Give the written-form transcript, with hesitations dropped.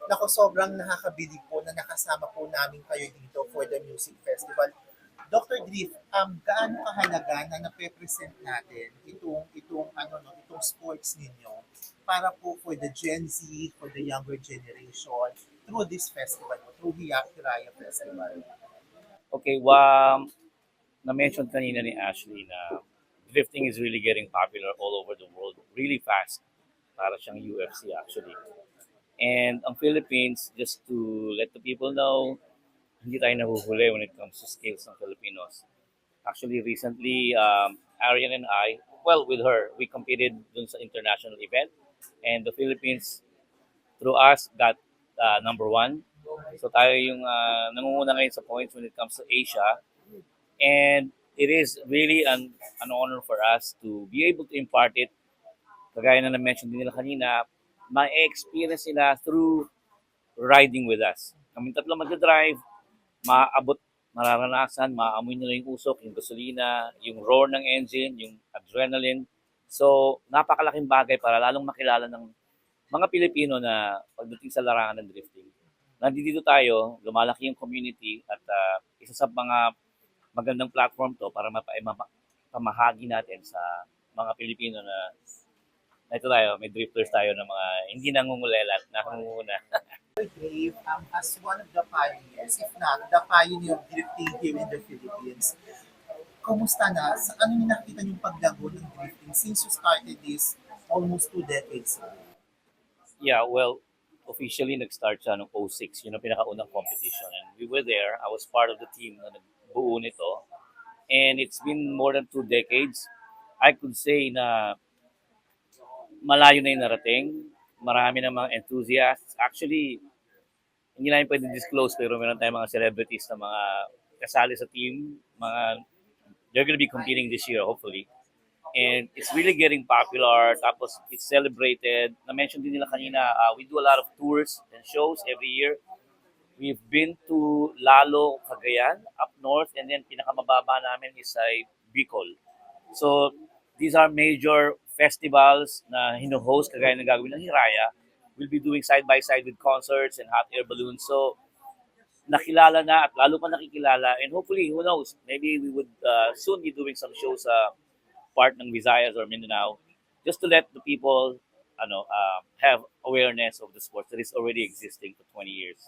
Nako, sobrang nakakabilib po na nakasama po namin kayo dito for the music festival. Dr. Drift, gaano kahalaga na nape-present natin itong ano no, itong sports ninyo para po for the Gen Z, for the younger generation through this festival, through Hiraya Festival. Okay, na-mention kanina ni Ashley na drifting is really getting popular all over the world really fast. Para siyang UFC actually. And ang Philippines, just to let the people know, hindi tayo nahuhuli when it comes to skills ng Filipinos. Actually, recently, Arian and I, well, with her, we competed dun sa international event. And the Philippines, through us, got number one. So tayo yung nangunguna ngayon sa points when it comes to Asia. And it is really an honor for us to be able to impart it. Kagaya na na-mention din nila kanina, ma-experience nila through riding with us. Kami tatlo magdadrive, maaabot, mararanasan, maamoy nila yung usok, yung gasolina, yung roar ng engine, yung adrenaline. So, napakalaking bagay para lalong makilala ng mga Pilipino na pagdating sa larangan ng drifting. Nandito tayo, lumalaki yung community at isa sa mga magandang platform to para mapamahagi natin sa mga Pilipino na ito tayo, may drifters tayo na mga hindi nangungulela at nakangunguna. Dave, as one of the pioneers, if not the pioneer of drifting here in the Philippines, kumusta na? Sa ano yung nakita yung paglago ng drifting since you started this almost 2 decades ago? Yeah, well, officially nag-start siya noong 06, yun ang pinakaunang competition. And we were there, I was part of the team na nagbuo nito. And it's been more than 2 decades. I could say na malayo na yung narating. Marami na mga enthusiasts. Actually, hindi namin pwede disclose pero meron tayong mga celebrities na mga kasali sa team. They're gonna be competing this year, hopefully. And it's really getting popular. Tapos it's celebrated. Na-mention din nila kanina, we do a lot of tours and shows every year. We've been to Lalo, Cagayan, up north, and then pinakamababa namin is ay Bicol. So, these are major festivals na hino-host kagaya ng gagawin ng Hiraya. We'll be doing side-by-side with concerts and hot air balloons. So, nakilala na at lalo pa nakikilala. And hopefully, who knows, maybe we would soon be doing some shows sa part ng Visayas or Mindanao just to let the people have awareness of the sport that is already existing for 20 years.